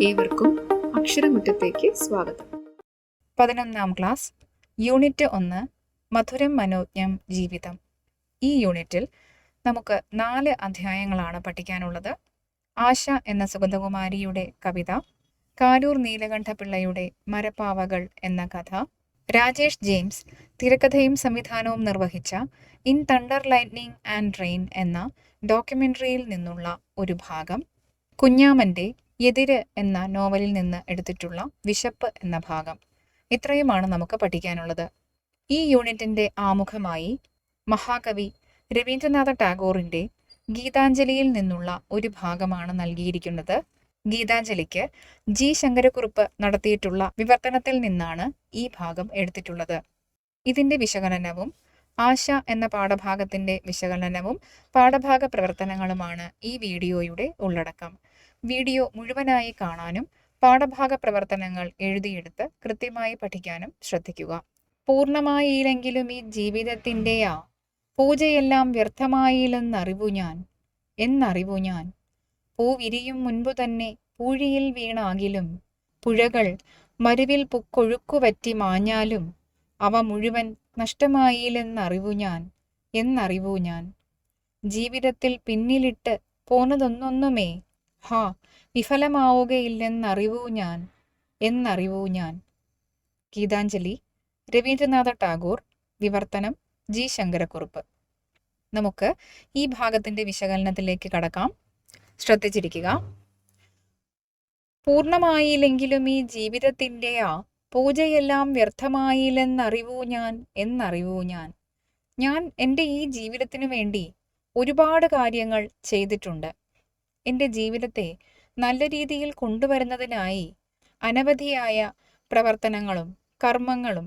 ഏവർക്കും അക്ഷരമുറ്റത്തേക്ക് സ്വാഗതം. 11ാം class unit 1 മധുരം മനോജ്ഞം ജീവിതം. ഈ യൂണിറ്റിൽ നമുക്ക് 4 അധ്യായങ്ങളാണ് പഠിക്കാനുള്ളത്. ആശ എന്ന സുഗതകുമാരിയുടെ കവിത, കാരൂർ നീലകണ്ഠപിള്ളയുടെ മരപ്പാവകൾ എന്ന കഥ, രാജേഷ് ജെയിംസ് തിരക്കഥയും സംവിധാനവും നിർവഹിച്ച in thunder lightning and rain എന്ന ഡോക്യുമെൻ്ററിയിൽ നിന്നുള്ള ഒരു ഭാഗം, കുഞ്ഞാമൻ്റെ എതിര് എന്ന നോവലിൽ നിന്ന് എടുത്തിട്ടുള്ള വിശപ്പ് എന്ന ഭാഗം. ഇത്രയുമാണ് നമുക്ക് പഠിക്കാനുള്ളത്. ഈ യൂണിറ്റിൻ്റെ ആമുഖമായി മഹാകവി രവീന്ദ്രനാഥ ടാഗോറിൻ്റെ ഗീതാഞ്ജലിയിൽ നിന്നുള്ള ഒരു ഭാഗമാണ് നൽകിയിരിക്കുന്നത്. ഗീതാഞ്ജലിക്ക് ജി ശങ്കരക്കുറുപ്പ് നടത്തിയിട്ടുള്ള വിവർത്തനത്തിൽ നിന്നാണ് ഈ ഭാഗം എടുത്തിട്ടുള്ളത്. ഇതിൻ്റെ വിശകലനവും ആശ എന്ന പാഠഭാഗത്തിൻ്റെ വിശകലനവും പാഠഭാഗ പ്രവർത്തനങ്ങളുമാണ് ഈ വീഡിയോയുടെ ഉള്ളടക്കം. വീഡിയോ മുഴുവനായി കാണാനും പാഠഭാഗ പ്രവർത്തനങ്ങൾ എഴുതിയെടുത്ത് കൃത്യമായി പഠിക്കാനും ശ്രദ്ധിക്കുക. പൂർണ്ണമായില്ലെങ്കിലും ഈ ജീവിതത്തിൻ്റെ പൂജയെല്ലാം വ്യർത്ഥമായില്ലെന്നറിവു ഞാൻ പൂവിരിയും മുൻപു തന്നെ പൂഴിയിൽ വീണാകിലും പുഴകൾ മരുവിൽ പുക്കൊഴുക്കുവറ്റി മാഞ്ഞാലും അവ മുഴുവൻ നഷ്ടമായില്ലെന്നറിവു ഞാൻ ജീവിതത്തിൽ പിന്നിലിട്ട് പോന്നതൊന്നൊന്നുമേ വിഫലമാവുകയില്ലെന്നറിവൂ ഞാൻ. ഗീതാഞ്ജലി, രവീന്ദ്രനാഥ ടാഗോർ. വിവർത്തനം ജി ശങ്കരക്കുറുപ്പ്. നമുക്ക് ഈ ഭാഗത്തിൻ്റെ വിശകലനത്തിലേക്ക് കടക്കാം. ശ്രദ്ധിച്ചിരിക്കുക. പൂർണ്ണമായില്ലെങ്കിലും ഈ ജീവിതത്തിൻ്റെ പൂജയെല്ലാം വ്യർത്ഥമായില്ലെന്നറിവൂ ഞാൻ. ഞാൻ എൻ്റെ ഈ ജീവിതത്തിനു വേണ്ടി ഒരുപാട് കാര്യങ്ങൾ ചെയ്തിട്ടുണ്ട്. എൻ്റെ ജീവിതത്തെ നല്ല രീതിയിൽ കൊണ്ടുവരുന്നതിനായി അനവധിയായ പ്രവർത്തനങ്ങളും കർമ്മങ്ങളും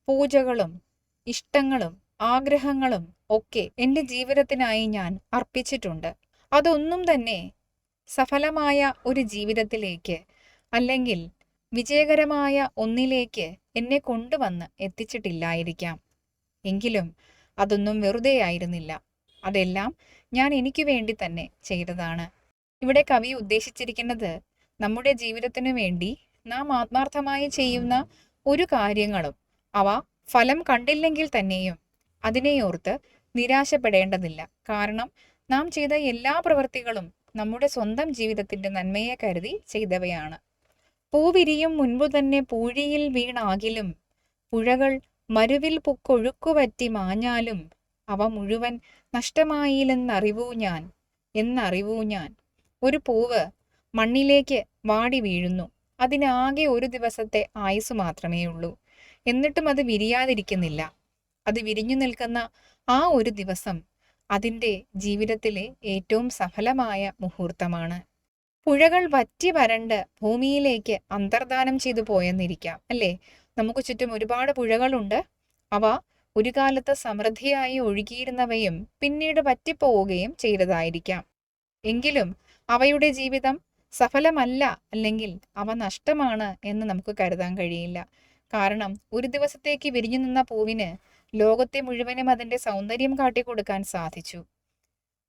പൂജകളും ഇഷ്ടങ്ങളും ആഗ്രഹങ്ങളും ഒക്കെ എൻ്റെ ജീവിതത്തിനായി ഞാൻ അർപ്പിച്ചിട്ടുണ്ട്. അതൊന്നും തന്നെ സഫലമായ ഒരു ജീവിതത്തിലേക്ക് അല്ലെങ്കിൽ വിജയകരമായ ഒന്നിലേക്ക് എന്നെ കൊണ്ടുവന്ന് എത്തിച്ചിട്ടില്ലായിരിക്കാം. എങ്കിലും അതൊന്നും വെറുതെ ആയിരുന്നില്ല. അതെല്ലാം ഞാൻ എനിക്ക് വേണ്ടി തന്നെ ചെയ്തതാണ്. ഇവിടെ കവി ഉദ്ദേശിച്ചിരിക്കുന്നത് നമ്മുടെ ജീവിതത്തിനു വേണ്ടി നാം ആത്മാർത്ഥമായി ചെയ്യുന്ന ഒരു കാര്യങ്ങളും അവ ഫലം കണ്ടില്ലെങ്കിൽ തന്നെയും അതിനെയോർത്ത് നിരാശപ്പെടേണ്ടതില്ല. കാരണം നാം ചെയ്ത എല്ലാ പ്രവൃത്തികളും നമ്മുടെ സ്വന്തം ജീവിതത്തിൻ്റെ നന്മയെ കരുതി ചെയ്തവയാണ്. പൂവിരിയും മുൻപു തന്നെ പൂഴിയിൽ വീണാകിലും പുഴകൾ മരുവിൽ പുക്കൊഴുക്കുവറ്റി മാഞ്ഞാലും അവ മുഴുവൻ നഷ്ടമായില്ലെന്നറിവൂ ഞാൻ. ഒരു പൂവ് മണ്ണിലേക്ക് വാടി വീഴുന്നു. അതിനാകെ ഒരു ദിവസത്തെ ആയുസ് മാത്രമേ ഉള്ളൂ. എന്നിട്ടും അത് വിരിയാതിരിക്കുന്നില്ല. അത് വിരിഞ്ഞു നിൽക്കുന്ന ആ ഒരു ദിവസം അതിൻ്റെ ജീവിതത്തിലെ ഏറ്റവും സഫലമായ മുഹൂർത്തമാണ്. പുഴകൾ വറ്റി വരണ്ട് ഭൂമിയിലേക്ക് അന്തർദാനം ചെയ്തു പോയെന്നിരിക്കാം, അല്ലേ? നമുക്ക് ചുറ്റും ഒരുപാട് പുഴകളുണ്ട്. അവ ഒരു കാലത്ത് സമൃദ്ധിയായി ഒഴുകിയിരുന്നവയും പിന്നീട് വറ്റിപ്പോവുകയും ചെയ്തതായിരിക്കാം. എങ്കിലും അവയുടെ ജീവിതം സഫലമല്ല, അല്ലെങ്കിൽ അവ നഷ്ടമാണ് എന്ന് നമുക്ക് കരുതാൻ കഴിയില്ല. കാരണം ഒരു ദിവസത്തേക്ക് വിരിഞ്ഞു നിന്ന പൂവിന് ലോകത്തെ മുഴുവനും അതിൻ്റെ സൗന്ദര്യം കാട്ടിക്കൊടുക്കാൻ സാധിച്ചു.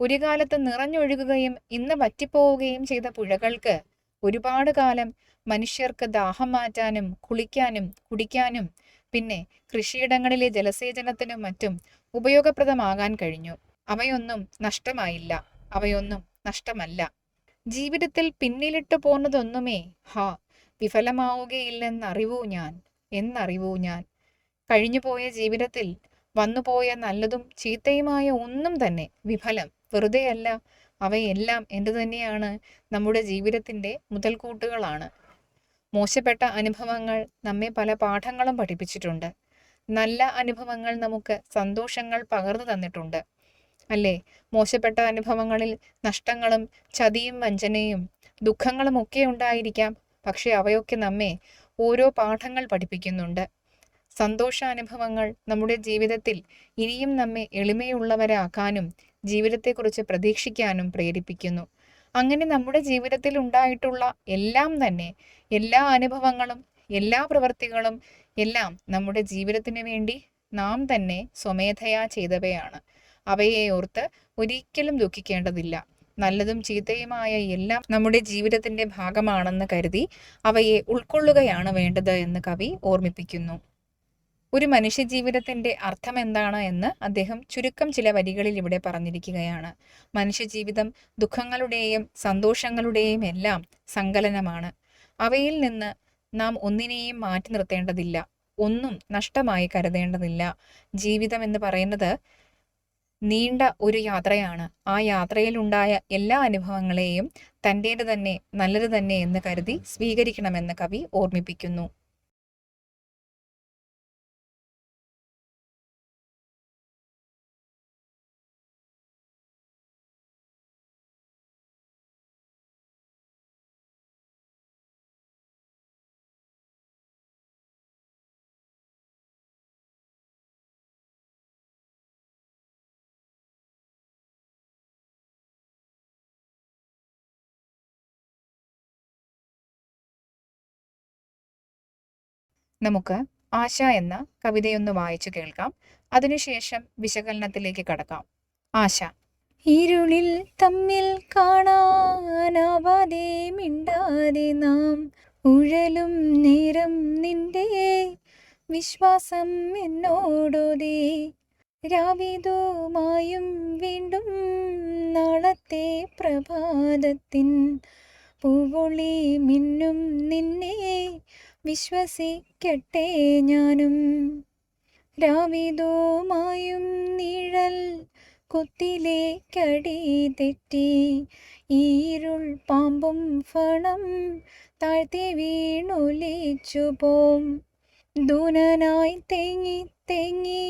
ഒരു കാലത്ത് നിറഞ്ഞൊഴുകുകയും ഇന്ന് വറ്റിപ്പോവുകയും ചെയ്ത പുഴകൾക്ക് ഒരുപാട് കാലം മനുഷ്യർക്ക് ദാഹം മാറ്റാനും കുളിക്കാനും കുടിക്കാനും പിന്നെ കൃഷിയിടങ്ങളിലെ ജലസേചനത്തിനും മറ്റും ഉപയോഗപ്രദമാകാൻ കഴിഞ്ഞു. അവയൊന്നും നഷ്ടമല്ല. ജീവിതത്തിൽ പിന്നിലിട്ടു പോന്നതൊന്നുമേ വിഫലമാവുകയില്ലെന്നറിവൂ ഞാൻ. കഴിഞ്ഞുപോയ ജീവിതത്തിൽ വന്നുപോയ നല്ലതും ചീത്തയുമായ ഒന്നും തന്നെ വിഫലം, വെറുതെയല്ല. അവയെല്ലാം എന്തു തന്നെയാണ്? നമ്മുടെ ജീവിതത്തിൻ്റെ മുതൽക്കൂട്ടുകളാണ്. മോശപ്പെട്ട അനുഭവങ്ങൾ നമ്മെ പല പാഠങ്ങളും പഠിപ്പിച്ചിട്ടുണ്ട്. നല്ല അനുഭവങ്ങൾ നമുക്ക് സന്തോഷങ്ങൾ പകർന്നു തന്നിട്ടുണ്ട്, അല്ലേ? മോശപ്പെട്ട അനുഭവങ്ങളിൽ നഷ്ടങ്ങളും ചതിയും വഞ്ചനയും ദുഃഖങ്ങളും ഒക്കെ ഉണ്ടായിരിക്കാം. പക്ഷെ അവയൊക്കെ നമ്മെ ഓരോ പാഠങ്ങൾ പഠിപ്പിക്കുന്നുണ്ട്. സന്തോഷാനുഭവങ്ങൾ നമ്മുടെ ജീവിതത്തിൽ ഇനിയും നമ്മെ എളിമയുള്ളവരാക്കാനും ജീവിതത്തെക്കുറിച്ച് പ്രതീക്ഷിക്കാനും പ്രേരിപ്പിക്കുന്നു. അങ്ങനെ നമ്മുടെ ജീവിതത്തിൽ ഉണ്ടായിട്ടുള്ള എല്ലാം തന്നെ, എല്ലാ അനുഭവങ്ങളും എല്ലാ പ്രവൃത്തികളും എല്ലാം നമ്മുടെ ജീവിതത്തിന് വേണ്ടി നാം തന്നെ സ്വമേധയാ ചെയ്തവയാണ്. അവയെ ഓർത്ത് ഒരിക്കലും ദുഃഖിക്കേണ്ടതില്ല. നല്ലതും ചീത്തയുമായ എല്ലാം നമ്മുടെ ജീവിതത്തിന്റെ ഭാഗമാണെന്ന് കരുതി അവയെ ഉൾക്കൊള്ളുകയാണ് വേണ്ടത് എന്ന് കവി ഓർമ്മിപ്പിക്കുന്നു. ഒരു മനുഷ്യജീവിതത്തിന്റെ അർത്ഥം എന്താണ് എന്ന് അദ്ദേഹം ചുരുക്കം ചില വരികളിൽ ഇവിടെ പറഞ്ഞിരിക്കുകയാണ്. മനുഷ്യജീവിതം ദുഃഖങ്ങളുടെയും സന്തോഷങ്ങളുടെയും എല്ലാം സങ്കലനമാണ്. അവയിൽ നിന്ന് നാം ഒന്നിനെയും മാറ്റി നിർത്തേണ്ടതില്ല, ഒന്നും നഷ്ടമായി കരുതേണ്ടതില്ല. ജീവിതം എന്ന് പറയുന്നത് നീണ്ട ഒരു യാത്രയാണ്. ആ യാത്രയിലുണ്ടായ എല്ലാ അനുഭവങ്ങളെയും തൻ്റേത് തന്നെ, നല്ലത് തന്നെ എന്ന് കരുതി സ്വീകരിക്കണമെന്ന് കവി ഓർമ്മിപ്പിക്കുന്നു. നമുക്ക് ആശ എന്ന കവിതയൊന്ന് വായിച്ചു കേൾക്കാം. അതിനുശേഷം വിശകലനത്തിലേക്ക് കടക്കാം. ആശ. ഇരുളിൽ തമ്മിൽ കാണാനാവാതെ മിണ്ടാതെ നാം ഉഴലും നേരം നിന്റെ വിശ്വാസം എന്നോടോതേ. രാവിതുമായും വീണ്ടും നാളത്തെ പ്രഭാതത്തിൻ പൂവൊളി മിന്നും നിന്നെ വിശ്വസിക്കട്ടെ ഞാനും. രാവിതുമായും നിഴൽ കുത്തിലേക്കടി തെറ്റി ഈരുൾ പാമ്പും ഫണം താഴ്ത്തി വീണൊലിച്ചു പോം. ദൂനനായി തേങ്ങി തേങ്ങി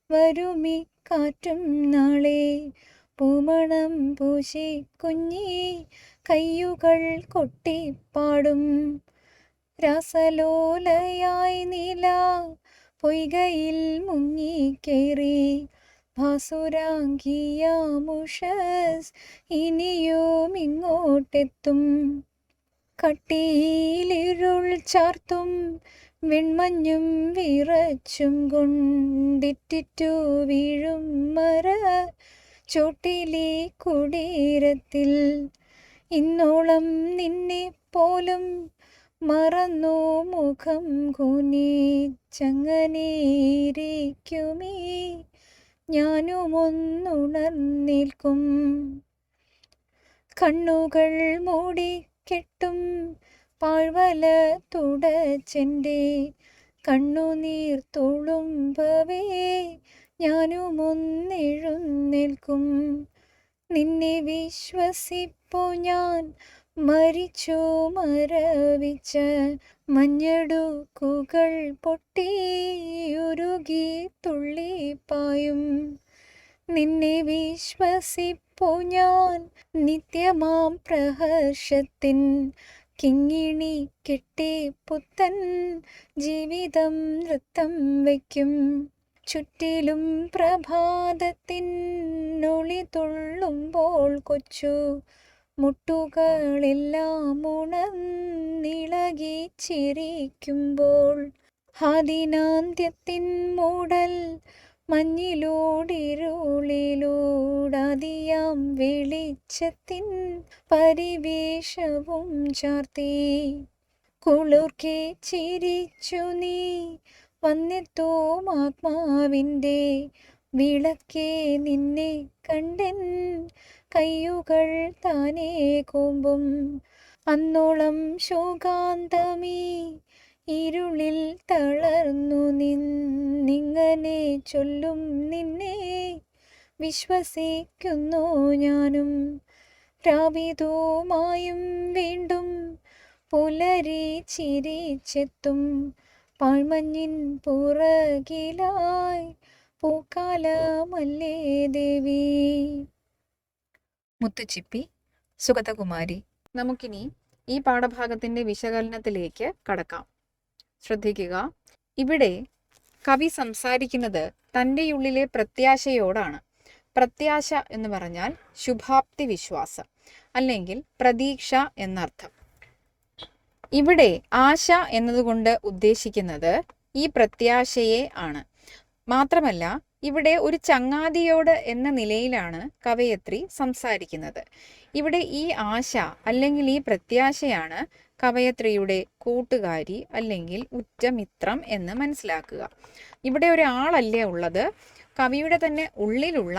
വരുമി കാറ്റും നാളെ പൂമണം പൂശി കുഞ്ഞി കയ്യുകൾ കൊട്ടിപ്പാടും. രാസലോലയായി നീല പൊയ്കയിൽ മുങ്ങിക്കേറി ഭാസുരാങ്കിയാമുഷസ് ഇനിയും ഇങ്ങോട്ടെത്തും. കട്ടിയിലിരുൾ ചാർത്തും വെൺമഞ്ഞും വിറച്ചും കൊണ്ടിറ്റിറ്റു വീഴും മര ചോട്ടിലെ കുടീരത്തിൽ ഇന്നോളം നിന്നെ പോലും മറന്നു മുഖം കുനിച്ചങ്ങനെയിരിക്കുമേ ഞാനുമൊന്നുണർന്നേൽക്കും. കണ്ണുകൾ മൂടിക്കെട്ടും പാഴ്വല തുടച്ചെൻ്റെ കണ്ണുനീർ തുളുമ്പവേ ഞാനുമൊന്നെഴുന്നേൽക്കും. നിന്നെ വിശ്വസിപ്പു ഞാൻ മരിച്ചു മരവിച്ച മഞ്ഞടുക്കുകൾ പൊട്ടിയുരുകി തുള്ളിപ്പായും. നിന്നെ വിശ്വസിപ്പു ഞാൻ നിത്യമാം പ്രഹർഷത്തിൻ കിങ്ങിണി കെട്ടി പുത്തൻ ജീവിതം നൃത്തം വയ്ക്കും. ചുറ്റിലും പ്രഭാതത്തിൻ ഒളി തുള്ളുമ്പോൾ കൊച്ചു മുട്ടുകളെല്ലാം ഉണർന്നിളകി ചിരിക്കുമ്പോൾ ആദിനാന്ത്യത്തിൻ മൂടൽ മഞ്ഞിലൂടിരുളിലൂടാതിയാം വെളിച്ചത്തിൻ പരിവേഷവും ചാർത്തി കുളിർക്കെ ചിരിച്ചു നീ വന്നെത്തും ആത്മാവിൻ്റെ വിളക്കേ നിന്നെ കണ്ടെൻ കയ്യുകൾ താനേ കൂമ്പും. അന്നോളം ശോകാന്തമീ ഇരുളിൽ തളർന്നു നിന്നിങ്ങനെ ചൊല്ലും നിന്നെ വിശ്വസിക്കുന്നു ഞാനും. രാവിതുമായും വീണ്ടും പുലരി ചിരിച്ചെത്തും പാഴ്മഞ്ഞിൻ പുറകിലായി പൂക്കാലമല്ലേ ദേവി. മുത്തുച്ചിപ്പി, സുഗതകുമാരി. നമുക്കിനി ഈ പാഠഭാഗത്തിന്റെ വിശകലനത്തിലേക്ക് കടക്കാം. ശ്രദ്ധിക്കുക, ഇവിടെ കവി സംസാരിക്കുന്നത് തൻ്റെ ഉള്ളിലെ പ്രത്യാശയോടാണ്. പ്രത്യാശ എന്ന് പറഞ്ഞാൽ ശുഭാപ്തി വിശ്വാസം അല്ലെങ്കിൽ പ്രതീക്ഷ എന്നർത്ഥം. ഇവിടെ ആശ എന്നതുകൊണ്ട് ഉദ്ദേശിക്കുന്നത് ഈ പ്രത്യാശയെ ആണ്. മാത്രമല്ല ഇവിടെ ഒരു ചങ്ങാതിയോട് എന്ന നിലയിലാണ് കവയത്രി സംസാരിക്കുന്നത്. ഇവിടെ ഈ ആശ അല്ലെങ്കിൽ ഈ പ്രത്യാശയാണ് കവയത്രിയുടെ കൂട്ടുകാരി അല്ലെങ്കിൽ ഉറ്റമിത്രം എന്ന് മനസ്സിലാക്കുക. ഇവിടെ ഒരാളല്ലേ ഉള്ളത്, കവിയുടെ തന്നെ ഉള്ളിലുള്ള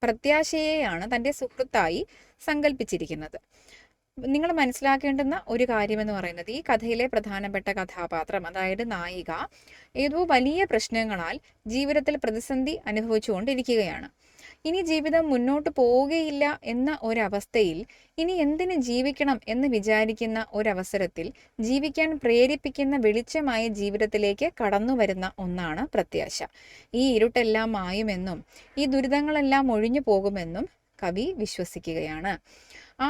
പ്രത്യാശയെയാണ് തൻ്റെ സുഹൃത്തായി സങ്കല്പിച്ചിരിക്കുന്നത്. നിങ്ങൾ മനസ്സിലാക്കേണ്ടുന്ന ഒരു കാര്യമെന്ന് പറയുന്നത്, ഈ കഥയിലെ പ്രധാനപ്പെട്ട കഥാപാത്രം, അതായത് നായിക, ഏതോ വലിയ പ്രശ്നങ്ങളാൽ ജീവിതത്തിൽ പ്രതിസന്ധി അനുഭവിച്ചുകൊണ്ടിരിക്കുകയാണ്. ഇനി ജീവിതം മുന്നോട്ട് പോവുകയില്ല എന്ന ഒരവസ്ഥയിൽ ഇനി എന്തിന് ജീവിക്കണം എന്ന് വിചാരിക്കുന്ന ഒരവസരത്തിൽ ജീവിക്കാൻ പ്രേരിപ്പിക്കുന്ന വെളിച്ചമായ ജീവിതത്തിലേക്ക് കടന്നു വരുന്ന ഒന്നാണ് പ്രത്യാശ. ഈ ഇരുട്ടെല്ലാം മായുമെന്നും ഈ ദുരിതങ്ങളെല്ലാം ഒഴിഞ്ഞു പോകുമെന്നും കവി വിശ്വസിക്കുകയാണ്. ആ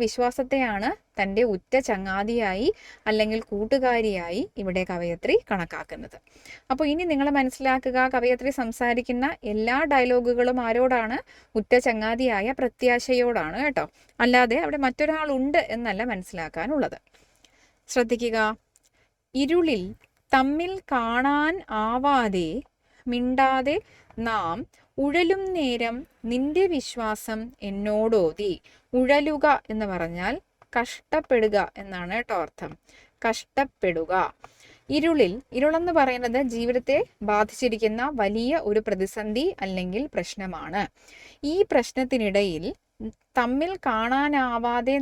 വിശ്വാസത്തെയാണ് തൻ്റെ ഉറ്റ ചങ്ങാതിയായി അല്ലെങ്കിൽ കൂട്ടുകാരിയായി ഇവിടെ കവയത്രി കണക്കാക്കുന്നത്. അപ്പോൾ ഇനി നിങ്ങൾ മനസ്സിലാക്കുക, കവയത്രി സംസാരിക്കുന്ന എല്ലാ ഡയലോഗുകളും ആരോടാണ്? ഉറ്റ ചങ്ങാതിയായ പ്രത്യാശയോടാണ് കേട്ടോ. അല്ലാതെ അവിടെ മറ്റൊരാളുണ്ട് എന്നല്ല മനസ്സിലാക്കാനുള്ളത്. ശ്രദ്ധിക്കുക. ഇരുളിൽ തമ്മിൽ കാണാൻ ആവാതെ മിണ്ടാതെ നാം ഉഴലും നേരം നിന്റെ വിശ്വാസം എന്നോടോതി. ഉഴലുക എന്ന് പറഞ്ഞാൽ കഷ്ടപ്പെടുക എന്നാണ് കേട്ടോ അർത്ഥം. കഷ്ടപ്പെടുക. ഇരുളെന്ന് പറയുന്നത് ജീവിതത്തെ ബാധിച്ചിരിക്കുന്ന വലിയ ഒരു പ്രതിസന്ധി അല്ലെങ്കിൽ പ്രശ്നമാണ്. ഈ പ്രശ്നത്തിനിടയിൽ തമ്മിൽ കാണാനാവാതെ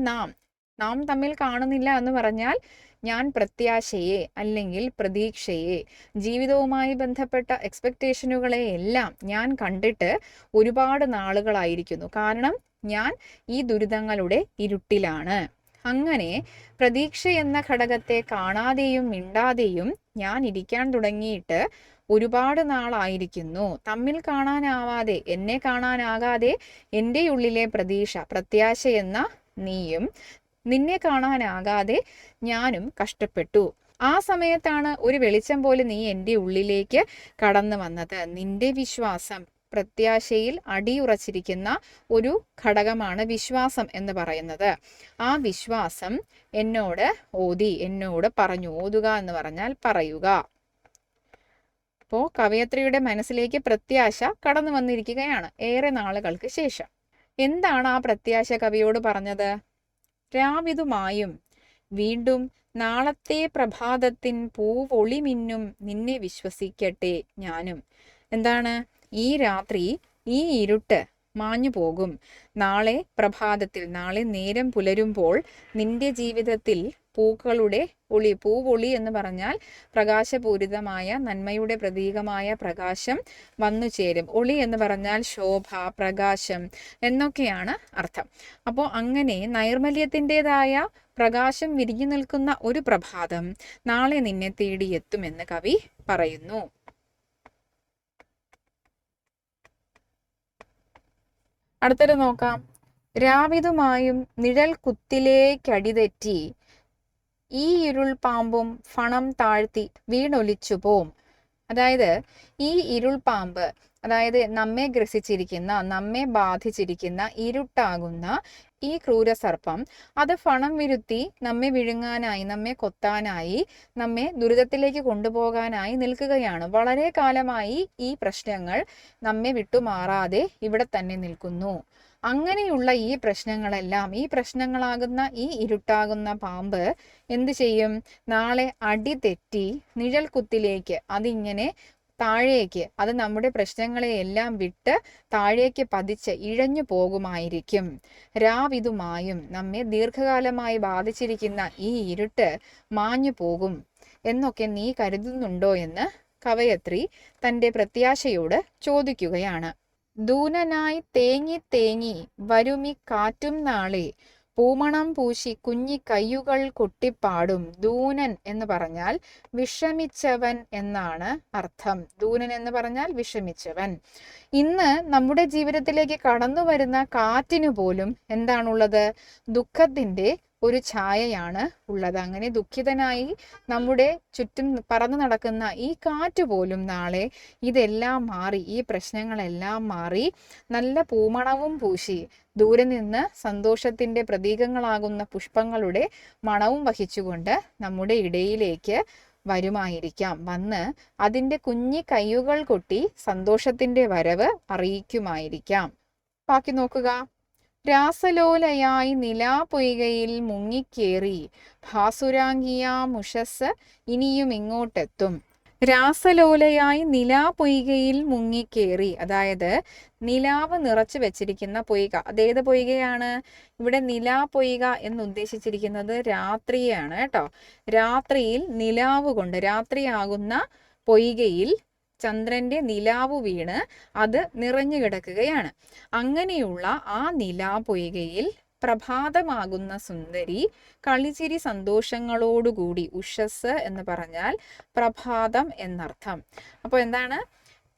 നാം തമ്മിൽ കാണുന്നില്ല എന്ന് പറഞ്ഞാൽ ഞാൻ പ്രത്യാശയെ അല്ലെങ്കിൽ പ്രതീക്ഷയെ, ജീവിതവുമായി ബന്ധപ്പെട്ട എക്സ്പെക്റ്റേഷനുകളെ എല്ലാം ഞാൻ കണ്ടിട്ട് ഒരുപാട് നാളുകളായിരിക്കുന്നു. കാരണം ഞാൻ ഈ ദുരിതങ്ങളുടെ ഇരുട്ടിലാണ്. അങ്ങനെ പ്രതീക്ഷ എന്ന ഘടകത്തെ കാണാതെയും മിണ്ടാതെയും ഞാൻ ഇരിക്കാൻ തുടങ്ങിയിട്ട് ഒരുപാട് നാളായിരിക്കുന്നു. തമ്മിൽ കാണാനാവാതെ, എന്നെ കാണാനാകാതെ എൻ്റെ ഉള്ളിലെ പ്രത്യാശ എന്ന നീയും, നിന്നെ കാണാനാകാതെ ഞാനും കഷ്ടപ്പെട്ടു. ആ സമയത്താണ് ഒരു വെളിച്ചം പോലെ നീ എൻ്റെ ഉള്ളിലേക്ക് കടന്നു വന്നത്. നിന്റെ വിശ്വാസം, പ്രത്യാശയിൽ അടിയുറച്ചിരിക്കുന്ന ഒരു ഘടകമാണ് വിശ്വാസം എന്ന് പറയുന്നത്. ആ വിശ്വാസം എന്നോട് പറഞ്ഞു. ഓതുക എന്ന് പറഞ്ഞാൽ പറയുക. അപ്പോൾ കവയത്രിയുടെ മനസ്സിലേക്ക് പ്രത്യാശ കടന്നു വന്നിരിക്കുകയാണ് ഏറെ നാളുകൾക്ക് ശേഷം. എന്താണ് ആ പ്രത്യാശ കവിയോട് പറഞ്ഞത്? രാവിതുമായും വീണ്ടും നാളത്തെ പ്രഭാതത്തിൻ പൂവൊളി മിന്നും നിന്നെ വിശ്വസിക്കട്ടെ ഞാനും. എന്താണ്? ഈ രാത്രി, ഈ ഇരുട്ട് മാഞ്ഞു പോകും. നാളെ പ്രഭാതത്തിൽ, നാളെ നേരം പുലരുമ്പോൾ നിന്റെ ജീവിതത്തിൽ പൂക്കളുടെ ഒളി, പൂവൊളി എന്ന് പറഞ്ഞാൽ പ്രകാശപൂരിതമായ നന്മയുടെ പ്രതീകമായ പ്രകാശം വന്നു ചേരും. ഒളി എന്ന് പറഞ്ഞാൽ ശോഭ, പ്രകാശം എന്നൊക്കെയാണ് അർത്ഥം. അപ്പോൾ അങ്ങനെ നൈർമല്യത്തിൻ്റെതായ പ്രകാശം വിരിഞ്ഞു നിൽക്കുന്ന ഒരു പ്രഭാതം നാളെ നിന്നെ തേടിയെത്തുമെന്ന് കവി പറയുന്നു. അടുത്തത് നോക്കാം. രാവിതുമായും നിഴൽ കുത്തിലേക്കടിതെറ്റി ഈ ഇരുൾ പാമ്പും ഫണം താഴ്ത്തി വീണൊലിച്ചു പോം. അതായത് ഈ ഇരുൾ പാമ്പ്, അതായത് നമ്മെ ഗ്രസിച്ചിരിക്കുന്ന, നമ്മെ ബാധിച്ചിരിക്കുന്ന ഇരുട്ടാകുന്ന ഈ ക്രൂരസർപ്പം, അത് ഫണം വിരുത്തി നമ്മെ വിഴുങ്ങാനായി, നമ്മെ കൊത്താനായി, നമ്മെ ദുരിതത്തിലേക്ക് കൊണ്ടുപോകാനായി നിൽക്കുകയാണ്. വളരെ കാലമായി ഈ പ്രശ്നങ്ങൾ നമ്മെ വിട്ടുമാറാതെ ഇവിടെ തന്നെ നിൽക്കുന്നു. അങ്ങനെയുള്ള ഈ പ്രശ്നങ്ങളെല്ലാം, ഈ പ്രശ്നങ്ങളാകുന്ന ഈ ഇരുട്ടാകുന്ന പാമ്പ് എന്ത് ചെയ്യും? നാളെ അടി തെറ്റി നിഴൽ കുത്തിലേക്ക്, അതിങ്ങനെ താഴേക്ക്, അത് നമ്മുടെ പ്രശ്നങ്ങളെയെല്ലാം വിട്ട് താഴേക്ക് പതിച്ച് ഇഴഞ്ഞു പോകുമായിരിക്കും. രാവിതുമായും നമ്മെ ദീർഘകാലമായി ബാധിച്ചിരിക്കുന്ന ഈ ഇരുട്ട് മാഞ്ഞു പോകും എന്നൊക്കെ നീ കരുതുന്നുണ്ടോ എന്ന് കവയത്രി തൻ്റെ പ്രത്യാശയോട് ചോദിക്കുകയാണ്. ദൂനനായി തേങ്ങി തേങ്ങി വരുമി കാറ്റും നാളെ പൂമണം പൂശി കുഞ്ഞി കയ്യുകൾ കൊട്ടിപ്പാടും. ദൂനൻ എന്ന് പറഞ്ഞാൽ വിഷമിച്ചവൻ എന്നാണ് അർത്ഥം. ദൂനൻ എന്ന് പറഞ്ഞാൽ വിഷമിച്ചവൻ. ഇന്ന് നമ്മുടെ ജീവിതത്തിലേക്ക് കടന്നു വരുന്ന കാറ്റിനു പോലും എന്താണുള്ളത്? ദുഃഖത്തിൻ്റെ ഒരു ഛായയാണ് ഉള്ളത്. അങ്ങനെ ദുഃഖിതനായി നമ്മുടെ ചുറ്റും പറന്നു നടക്കുന്ന ഈ കാറ്റ് പോലും നാളെ ഇതെല്ലാം മാറി, ഈ പ്രശ്നങ്ങളെല്ലാം മാറി നല്ല പൂമണവും പൂശി ദൂരെ നിന്ന് സന്തോഷത്തിൻ്റെ പ്രതീകങ്ങളാകുന്ന പുഷ്പങ്ങളുടെ മണവും വഹിച്ചുകൊണ്ട് നമ്മുടെ ഇടയിലേക്ക് വരുമായിരിക്കാം, വന്ന് അതിൻ്റെ കുഞ്ഞി കയ്യുകൾ കൊട്ടി സന്തോഷത്തിൻ്റെ വരവ് അറിയിക്കുമായിരിക്കാം. ബാക്കി നോക്കുക. രാസലോലയായി നിലാപൊയ്കയിൽ മുങ്ങിക്കേറി ഭാസുരാംഗിയാമുഷസ് ഇനിയും ഇങ്ങോട്ടെത്തും. രാസലോലയായി നിലാപൊയ്കയിൽ മുങ്ങിക്കേറി, അതായത് നിലാവ് നിറച്ചു വെച്ചിരിക്കുന്ന പൊയ്ക. അതേത് പൊയ്കയാണ്? ഇവിടെ നിലാപൊയ്ക എന്ന് ഉദ്ദേശിച്ചിരിക്കുന്നത് രാത്രിയാണ് കേട്ടോ. രാത്രിയിൽ നിലാവ് കൊണ്ട്, രാത്രിയാകുന്ന പൊയ്കയിൽ ചന്ദ്രന്റെ നിലാവ് വീണ് അത് നിറഞ്ഞു കിടക്കുകയാണ്. അങ്ങനെയുള്ള ആ നിലാപൊയ്കയിൽ പ്രഭാതമാകുന്ന സുന്ദരി കളിച്ചിരി സന്തോഷങ്ങളോടുകൂടി, ഉഷസ് എന്ന് പറഞ്ഞാൽ പ്രഭാതം എന്നർത്ഥം. അപ്പോൾ എന്താണ്?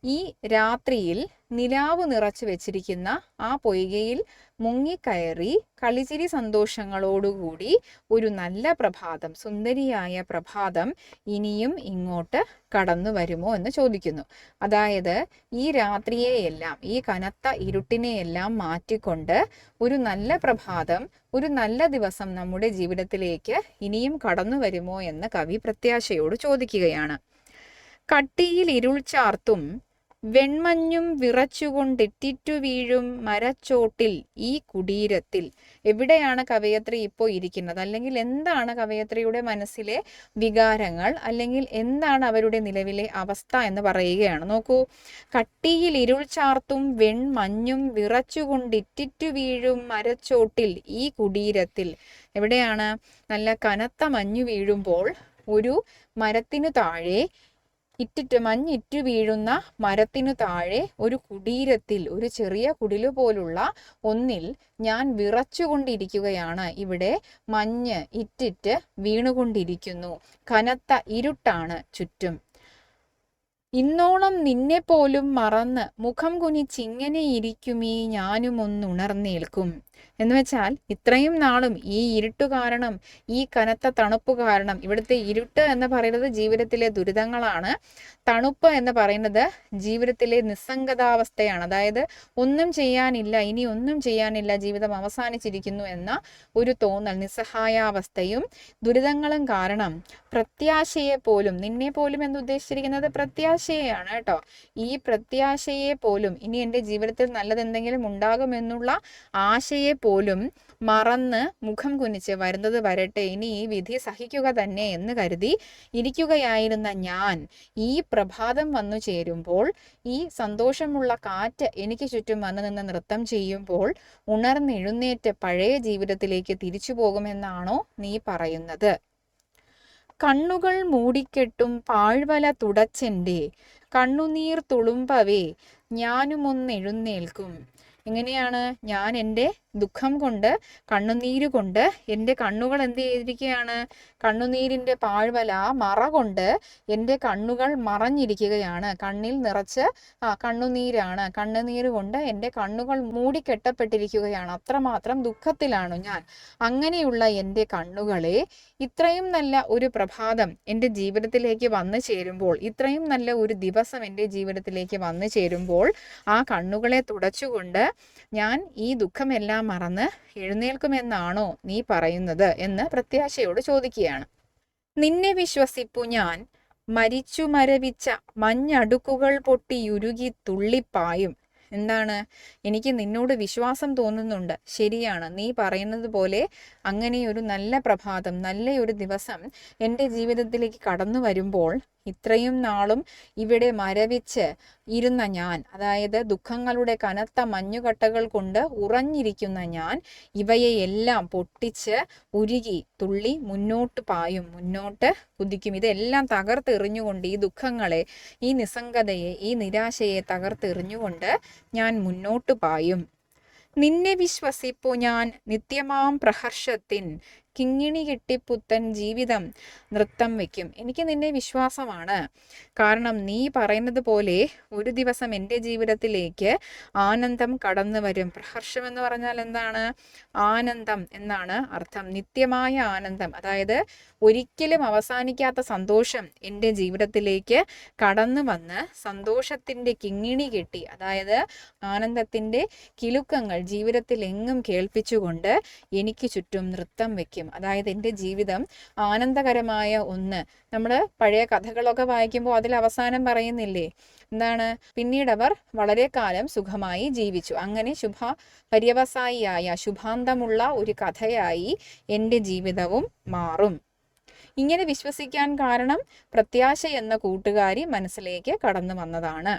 ഈ രാത്രിയിൽ നിലാവ് നിറച്ചു വെച്ചിരിക്കുന്ന ആ പൊയ്കയിൽ മുങ്ങിക്കയറി കളിച്ചിരി സന്തോഷങ്ങളോടുകൂടി ഒരു നല്ല പ്രഭാതം, സുന്ദരിയായ പ്രഭാതം ഇനിയും ഇങ്ങോട്ട് കടന്നു വരുമോ എന്ന് ചോദിക്കുന്നു. അതായത് ഈ രാത്രിയെയെല്ലാം, ഈ കനത്ത ഇരുട്ടിനെയെല്ലാം മാറ്റിക്കൊണ്ട് ഒരു നല്ല പ്രഭാതം, ഒരു നല്ല ദിവസം നമ്മുടെ ജീവിതത്തിലേക്ക് ഇനിയും കടന്നു വരുമോ എന്ന് കവി പ്രത്യാശയോട് ചോദിക്കുകയാണ്. കട്ടിയിൽ ഇരുൾ ചാർത്തും വെൺമഞ്ഞും വിറച്ചുകൊണ്ടെറ്റിറ്റു വീഴും മരച്ചോട്ടിൽ ഈ കുടീരത്തിൽ. എവിടെയാണ് കവയത്രി ഇപ്പോൾ ഇരിക്കുന്നത്? അല്ലെങ്കിൽ എന്താണ് കവയത്രിയുടെ മനസ്സിലെ വികാരങ്ങൾ, അല്ലെങ്കിൽ എന്താണ് അവരുടെ നിലവിലെ അവസ്ഥ എന്ന് പറയുകയാണ്. നോക്കൂ. കട്ടിയിൽ ഇരുൾ ചാർത്തും വെൺമഞ്ഞും വിറച്ചുകൊണ്ടിറ്റിറ്റു വീഴും മരച്ചോട്ടിൽ ഈ കുടീരത്തിൽ. എവിടെയാണ്? നല്ല കനത്ത മഞ്ഞു വീഴുമ്പോൾ ഒരു മരത്തിനു താഴെ, മഞ്ഞിറ്റു വീഴുന്ന മരത്തിനു താഴെ ഒരു കുടീരത്തിൽ, ഒരു ചെറിയ കുടിലു പോലുള്ള ഒന്നിൽ ഞാൻ വിറച്ചുകൊണ്ടിരിക്കുകയാണ്. ഇവിടെ മഞ്ഞ് ഇറ്റിറ്റ് വീണുകൊണ്ടിരിക്കുന്നു. കനത്ത ഇരുട്ടാണ് ചുറ്റും. ഇന്നോളം നിന്നെ പോലും മറന്ന് മുഖം കുനിച്ചിങ്ങനെ ഇരിക്കുമീ ഞാനും ഒന്നുണർന്നേൽക്കും. എന്ന് വെച്ചാൽ ഇത്രയും നാളും ഈ ഇരുട്ട് കാരണം, ഈ കനത്ത തണുപ്പ് കാരണം, ഇവിടുത്തെ ഇരുട്ട് എന്ന് പറയുന്നത് ജീവിതത്തിലെ ദുരിതങ്ങളാണ്, തണുപ്പ് എന്ന് പറയുന്നത് ജീവിതത്തിലെ നിസ്സംഗതാവസ്ഥയാണ്. അതായത് ഒന്നും ചെയ്യാനില്ല, ഇനി ഒന്നും ചെയ്യാനില്ല, ജീവിതം അവസാനിച്ചിരിക്കുന്നു എന്ന ഒരു തോന്നൽ, നിസ്സഹായാവസ്ഥയും ദുരിതങ്ങളും കാരണം പ്രത്യാശയെ പോലും, നിന്നെ പോലും എന്ന് ഉദ്ദേശിച്ചിരിക്കുന്നത് പ്രത്യാശയെയാണ് കേട്ടോ. ഈ പ്രത്യാശയെ പോലും, ഇനി എൻ്റെ ജീവിതത്തിൽ നല്ലതെന്തെങ്കിലും ഉണ്ടാകുമെന്നുള്ള ആശയെ പോലും മറന്ന് മുഖം കുനിച്ച് വരുന്നത് വരട്ടെ, ഇനി ഈ വിധി സഹിക്കുക തന്നെ എന്ന് കരുതി ഇരിക്കുകയായിരുന്ന ഞാൻ ഈ പ്രഭാതം വന്നു ചേരുമ്പോൾ, ഈ സന്തോഷമുള്ള കാറ്റ് എനിക്ക് ചുറ്റും വന്നു നിന്ന് നൃത്തം ചെയ്യുമ്പോൾ ഉണർന്നെഴുന്നേറ്റ് പഴയ ജീവിതത്തിലേക്ക് തിരിച്ചു പോകുമെന്നാണോ നീ പറയുന്നത്? കണ്ണുകൾ മൂടിക്കെട്ടും പാഴ്വല തുടച്ചെൻ്റെ കണ്ണുനീർ തുളുമ്പവേ ഞാനുമൊന്നെഴുന്നേൽക്കും. എങ്ങനെയാണ്? ഞാൻ എൻ്റെ ദുഃഖം കൊണ്ട്, കണ്ണുനീര് കൊണ്ട് എൻ്റെ കണ്ണുകൾ എന്ത് ചെയ്തിരിക്കുകയാണ്? കണ്ണുനീരിൻ്റെ പാഴ്വല, മറ കൊണ്ട് എൻ്റെ കണ്ണുകൾ മറഞ്ഞിരിക്കുകയാണ്. കണ്ണിൽ നിറച്ച് കണ്ണുനീരാണ്. കണ്ണുനീര് കൊണ്ട് എൻ്റെ കണ്ണുകൾ മൂടിക്കെട്ടപ്പെട്ടിരിക്കുകയാണ്. അത്രമാത്രം ദുഃഖത്തിലാണ് ഞാൻ. അങ്ങനെയുള്ള എൻ്റെ കണ്ണുകളെ ഇത്രയും നല്ല ഒരു പ്രഭാതം എൻ്റെ ജീവിതത്തിലേക്ക് വന്നു ചേരുമ്പോൾ, ഇത്രയും നല്ല ഒരു ദിവസം എൻ്റെ ജീവിതത്തിലേക്ക് വന്നു ചേരുമ്പോൾ ആ കണ്ണുകളെ തുടച്ചുകൊണ്ട് ഞാൻ ഈ ദുഃഖമെല്ലാം മറന്ന് എഴുന്നേൽക്കുമെന്നാണോ നീ പറയുന്നത് എന്ന് പ്രത്യാശയോട് ചോദിക്കുകയാണ്. നിന്നെ വിശ്വസിപ്പു ഞാൻ മരിച്ചു മരവിച്ച മഞ്ഞടുക്കുകൾ പൊട്ടിയുരുകി തുള്ളിപ്പായും. എന്താണ്? എനിക്ക് നിന്നോട് വിശ്വാസം തോന്നുന്നുണ്ട്. ശരിയാണ്, നീ പറയുന്നത് പോലെ അങ്ങനെയൊരു നല്ല പ്രഭാതം, നല്ലൊരു ദിവസം എൻ്റെ ജീവിതത്തിലേക്ക് കടന്നു വരുമ്പോൾ ഇത്രയും നാളും ഇവിടെ മരവിച്ച് ഇരുന്ന ഞാൻ, അതായത് ദുഃഖങ്ങളുടെ കനത്ത മഞ്ഞുകട്ടകൾ കൊണ്ട് ഉറഞ്ഞിരിക്കുന്ന ഞാൻ, ഇവയെല്ലാം പൊട്ടിച്ച് ഉരുകി തുള്ളി മുന്നോട്ട് പായും, മുന്നോട്ട് കുതിക്കും. ഇതെല്ലാം തകർത്തെറിഞ്ഞുകൊണ്ട്, ഈ ദുഃഖങ്ങളെ, ഈ നിസ്സംഗതയെ, ഈ നിരാശയെ തകർത്തെറിഞ്ഞുകൊണ്ട് ഞാൻ മുന്നോട്ട് പായും. നിന്നെ വിശ്വസിപ്പു ഞാൻ നിത്യമാം പ്രഹർഷത്തിൻ കിങ്ങിണി കെട്ടിപ്പുത്തൻ ജീവിതം നൃത്തം വയ്ക്കും. എനിക്ക് നിന്നെ വിശ്വാസമാണ്. കാരണം നീ പറയുന്നത് പോലെ ഒരു ദിവസം എൻ്റെ ജീവിതത്തിലേക്ക് ആനന്ദം കടന്നു വരും. പ്രഹർഷം എന്ന് പറഞ്ഞാൽ എന്താണ്? ആനന്ദം എന്നാണ് അർത്ഥം. നിത്യമായ ആനന്ദം, അതായത് ഒരിക്കലും അവസാനിക്കാത്ത സന്തോഷം എൻ്റെ ജീവിതത്തിലേക്ക് കടന്നു വന്ന് സന്തോഷത്തിൻ്റെ കിങ്ങിണി കെട്ടി, അതായത് ആനന്ദത്തിൻ്റെ കിലുക്കങ്ങൾ ജീവിതത്തിൽ എങ്ങും കേൾപ്പിച്ചുകൊണ്ട് എനിക്ക് ചുറ്റും നൃത്തം വയ്ക്കും. ജീവിതത്തിലേക്കും, അതായത് എൻ്റെ ജീവിതം ആനന്ദകരമായ ഒന്ന്. നമ്മൾ പഴയ കഥകളൊക്കെ വായിക്കുമ്പോൾ അതിൽ അവസാനം പറയുന്നില്ലേ, എന്താണ്, പിന്നീട് അവർ വളരെ കാലം സുഖമായി ജീവിച്ചു. അങ്ങനെ പര്യവസായിയായ ശുഭാന്തമുള്ള ഒരു കഥയായി എൻ്റെ ജീവിതവും മാറും. ഇങ്ങനെ വിശ്വസിക്കാൻ കാരണം പ്രത്യാശ എന്ന കൂട്ടുകാരി മനസ്സിലേക്ക് കടന്നു വന്നതാണ്.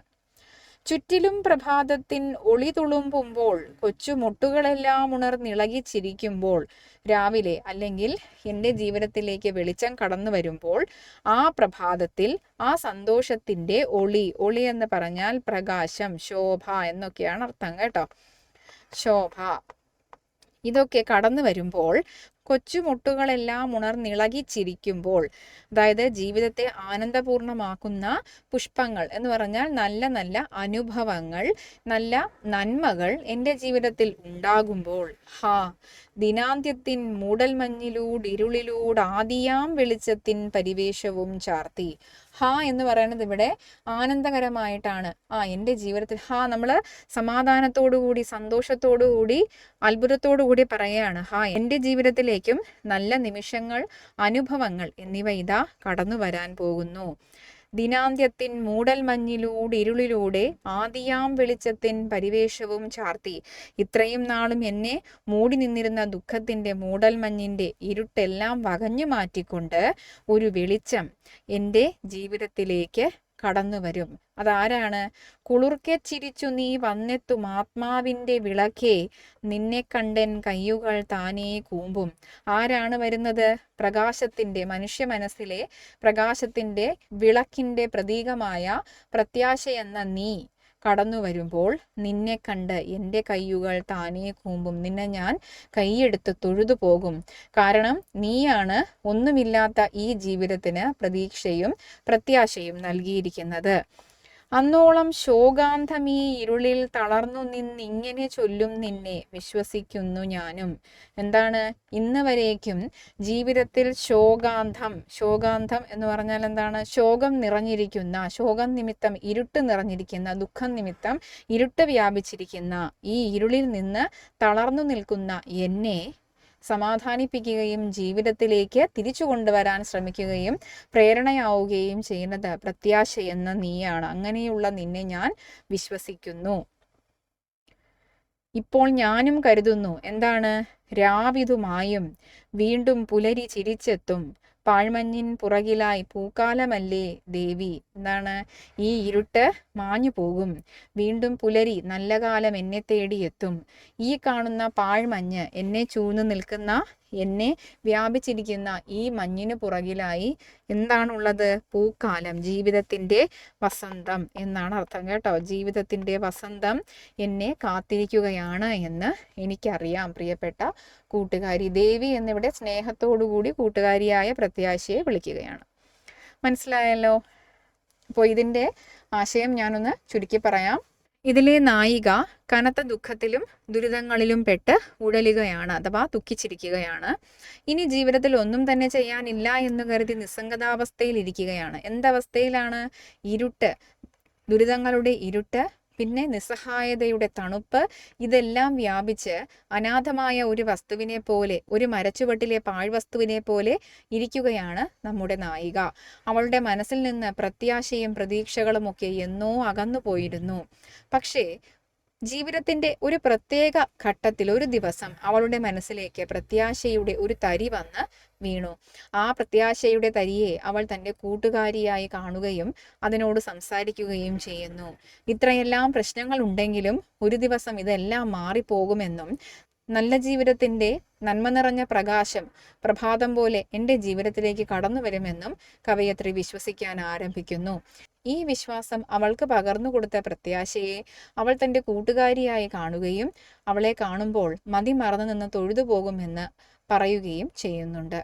ചുറ്റിലും പ്രഭാതത്തിൻ ഒളി തുളുമ്പുമ്പോൾ, കൊച്ചുമുട്ടുകളെല്ലാം ഉണർന്നിളകി ചിരിക്കുമ്പോൾ, രാവിലെ അല്ലെങ്കിൽ എൻ്റെ ജീവിതത്തിലേക്ക് വെളിച്ചം കടന്നു വരുമ്പോൾ, ആ പ്രഭാതത്തിൽ ആ സന്തോഷത്തിൻ്റെ ഒളി എന്ന് പറഞ്ഞാൽ പ്രകാശം, ശോഭ എന്നൊക്കെയാണ് അർത്ഥം കേട്ടോ. ശോഭ ഇതൊക്കെ കടന്നു വരുമ്പോൾ, കൊച്ചുമുട്ടുകളെല്ലാം ഉണർന്നിളകി ചിരിക്കുമ്പോൾ, അതായത് ജീവിതത്തെ ആനന്ദപൂർണമാക്കുന്ന പുഷ്പങ്ങൾ എന്ന് പറഞ്ഞാൽ നല്ല നല്ല അനുഭവങ്ങൾ, നല്ല നന്മകൾ എൻ്റെ ജീവിതത്തിൽ ഉണ്ടാകുമ്പോൾ, ദിനാന്ത്യത്തിൻ മൂടൽമഞ്ഞിലൂടിരുളിലൂടെ ആദിയാം വെളിച്ചത്തിൻ പരിവേഷവും ചാർത്തി. എന്ന് പറയുന്നത് ഇവിടെ ആനന്ദകരമായിട്ടാണ്. എൻ്റെ ജീവിതത്തിൽ നമ്മൾ സമാധാനത്തോടുകൂടി, സന്തോഷത്തോടുകൂടി, അത്ഭുതത്തോടുകൂടി പറയുകയാണ്, എൻ്റെ ജീവിതത്തിലേക്കും നല്ല നിമിഷങ്ങൾ, അനുഭവങ്ങൾ എന്നിവ ഇതാ കടന്നു വരാൻ പോകുന്നു. ദിനാന്ത്യത്തിൻ മൂടൽമഞ്ഞിലൂടിരുളിലൂടെ ആദിയാം വെളിച്ചത്തിൻ പരിവേഷവും ചാർത്തി. ഇത്രയും നാളും എന്നെ മൂടി നിന്നിരുന്ന ദുഃഖത്തിൻ്റെ മൂടൽമഞ്ഞിൻ്റെ ഇരുട്ടെല്ലാം വകഞ്ഞു മാറ്റിക്കൊണ്ട് ഒരു വെളിച്ചം എൻ്റെ ജീവിതത്തിലേക്ക് കടന്നു വരും. അതാരാണ്? കുളിർക്കെ ചിരിച്ചു നീ വന്നെത്തും ആത്മാവിൻ്റെ വിളക്കേ, നിന്നെ കണ്ടൻ കയ്യുകൾ താനേ കൂമ്പും. ആരാണ് വരുന്നത്? പ്രകാശത്തിൻ്റെ, മനുഷ്യ മനസ്സിലെ പ്രകാശത്തിൻ്റെ വിളക്കിൻ്റെ പ്രതീകമായ പ്രത്യാശ എന്ന നീ കടന്നു വരുമ്പോൾ, നിന്നെ കണ്ട് എൻ്റെ കയ്യുകൾ താനേ കൂമ്പും. നിന്നെ ഞാൻ കൈയെടുത്ത് തൊഴുതു പോകും. കാരണം നീയാണ് ഒന്നുമില്ലാത്ത ഈ ജീവിതത്തിന് പ്രതീക്ഷയും പ്രത്യാശയും നൽകിയിരിക്കുന്നത്. അന്നോളം ശോകാന്തമീ ഇരുളിൽ തളർന്നു നിന്നിങ്ങനെ ചൊല്ലും നിന്നെ വിശ്വസിക്കുന്നു ഞാനും. എന്താണ്? ഇന്ന് വരേക്കും ജീവിതത്തിൽ ശോകാന്തം എന്ന് പറഞ്ഞാൽ എന്താണ്? ശോകം നിറഞ്ഞിരിക്കുന്ന, ശോകം നിമിത്തം ഇരുട്ട് നിറഞ്ഞിരിക്കുന്ന, ദുഃഖം നിമിത്തം ഇരുട്ട് വ്യാപിച്ചിരിക്കുന്ന ഈ ഇരുളിൽ നിന്ന് തളർന്നു നിൽക്കുന്ന എന്നെ സമാധാനിപ്പിക്കുകയും ജീവിതത്തിലേക്ക് തിരിച്ചു കൊണ്ടുവരാൻ ശ്രമിക്കുകയും പ്രേരണയാവുകയും ചെയ്യുന്നത് പ്രത്യാശ എന്ന നീയാണ്. അങ്ങനെയുള്ള നിന്നെ ഞാൻ വിശ്വസിക്കുന്നു. ഇപ്പോൾ ഞാനും കരുതുന്നു, എന്താണ്? രാവിതുമായും വീണ്ടും പുലരി ചിരിച്ചെത്തും, പാഴ്മഞ്ഞിൻ പുറകിലായി പൂക്കാലമല്ലേ ദേവി. എന്താണ്? ഈ ഇരുട്ട് മാഞ്ഞു പോകും, വീണ്ടും പുലരി, നല്ല കാലം എന്നെ തേടിയെത്തും. ഈ കാണുന്ന പാഴ്മഞ്ഞ്, എന്നെ ചൂഴ്ന്നു നിൽക്കുന്ന, എന്നെ വ്യാപിച്ചിരിക്കുന്ന ഈ മഞ്ഞിനു പുറകിലായി എന്താണുള്ളത്? പൂക്കാലം, ജീവിതത്തിൻ്റെ വസന്തം എന്നാണ് അർത്ഥം കേട്ടോ. ജീവിതത്തിൻ്റെ വസന്തം എന്നെ കാത്തിരിക്കുകയാണ് എന്ന് എനിക്കറിയാം പ്രിയപ്പെട്ട കൂട്ടുകാരി. ദേവി എന്നിവിടെ സ്നേഹത്തോടുകൂടി കൂട്ടുകാരിയായ പ്രത്യാശയെ വിളിക്കുകയാണ്. മനസ്സിലായല്ലോ? അപ്പോൾ ഇതിൻ്റെ ആശയം ഞാനൊന്ന് ചുരുക്കി പറയാം. ഇതിലെ നായിക കനത്ത ദുഃഖത്തിലും ദുരിതങ്ങളിലും പെട്ട് ഉഴലുകയാണ്, അഥവാ ദുഃഖിച്ചിരിക്കുകയാണ്. ഇനി ജീവിതത്തിൽ ഒന്നും തന്നെ ചെയ്യാനില്ല എന്ന് കരുതി നിസ്സംഗതാവസ്ഥയിൽ ഇരിക്കുകയാണ്. എന്തവസ്ഥയിലാണ്? ഇരുട്ട്, ദുരിതങ്ങളുടെ ഇരുട്ട്, പിന്നെ നിസ്സഹായതയുടെ തണുപ്പ്, ഇതെല്ലാം വ്യാപിച്ച് അനാഥമായ ഒരു വസ്തുവിനെ പോലെ, ഒരു മരച്ചുവട്ടിലെ പാഴ്വസ്തുവിനെ പോലെ ഇരിക്കുകയാണ് നമ്മുടെ നായിക. അവളുടെ മനസ്സിൽ നിന്ന് പ്രത്യാശയും പ്രതീക്ഷകളുമൊക്കെ എന്നോ അകന്നു പോയിരുന്നു. പക്ഷേ ജീവിതത്തിൻ്റെ ഒരു പ്രത്യേക ഘട്ടത്തിൽ, ഒരു ദിവസം അവളുടെ മനസ്സിലേക്ക് പ്രത്യാശയുടെ ഒരു തരി വന്ന് വീണു. ആ പ്രത്യാശയുടെ തരിയെ അവൾ തൻ്റെ കൂട്ടുകാരിയായി കാണുകയും അതിനോട് സംസാരിക്കുകയും ചെയ്യുന്നു. ഇത്രയെല്ലാം പ്രശ്നങ്ങൾ ഉണ്ടെങ്കിലും ഒരു ദിവസം ഇതെല്ലാം മാറിപ്പോകുമെന്നും, നല്ല ജീവിതത്തിൻ്റെ നന്മ നിറഞ്ഞ പ്രകാശം പ്രഭാതം പോലെ എൻ്റെ ജീവിതത്തിലേക്ക് കടന്നു വരുമെന്നും കവയത്രി വിശ്വസിക്കാൻ ആരംഭിക്കുന്നു. ഈ വിശ്വാസം അവൾക്ക് പകർന്നു കൊടുത്ത പ്രത്യാശയെ അവൾ തൻ്റെ കൂട്ടുകാരിയായി കാണുകയും അവളെ കാണുമ്പോൾ മതിമറന്നു നിന്ന് തൊഴുതു പോകുമെന്ന് പറയുകയും ചെയ്യുന്നുണ്ട്.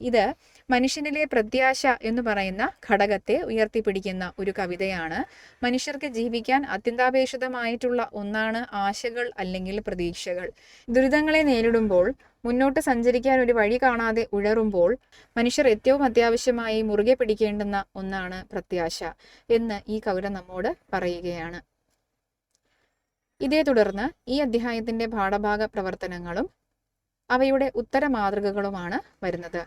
ഇത് മനുഷ്യനിലെ പ്രത്യാശ എന്ന് പറയുന്ന ഘടകത്തെ ഉയർത്തിപ്പിടിക്കുന്ന ഒരു കവിതയാണ്. മനുഷ്യർക്ക് ജീവിക്കാൻ അത്യന്താപേക്ഷിതമായിട്ടുള്ള ഒന്നാണ് ആശകൾ അല്ലെങ്കിൽ പ്രതീക്ഷകൾ. ദുരിതങ്ങളെ നേരിടുമ്പോൾ, മുന്നോട്ട് സഞ്ചരിക്കാൻ ഒരു വഴി കാണാതെ ഉഴറുമ്പോൾ മനുഷ്യർ ഏറ്റവും അത്യാവശ്യമായി മുറുകെ പിടിക്കേണ്ടുന്ന ഒന്നാണ് പ്രത്യാശ എന്ന് ഈ കവിത നമ്മോട് പറയുകയാണ്. ഇതേ തുടർന്ന് ഈ അധ്യായത്തിന്റെ പാഠഭാഗ പ്രവർത്തനങ്ങളും അവയുടെ ഉത്തര മാതൃകകളുമാണ് വരുന്നത്.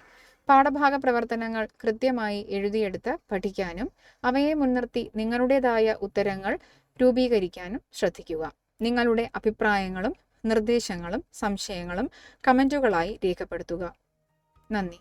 പാഠഭാഗ പ്രവർത്തനങ്ങൾ കൃത്യമായി എഴുതിയെടുത്ത് പഠിക്കാനും അവയെ മുൻനിർത്തി നിങ്ങളുടേതായ ഉത്തരങ്ങൾ രൂപീകരിക്കാനും ശ്രദ്ധിക്കുക. നിങ്ങളുടെ അഭിപ്രായങ്ങളും നിർദ്ദേശങ്ങളും സംശയങ്ങളും കമൻറ്റുകളായി രേഖപ്പെടുത്തുക. നന്ദി.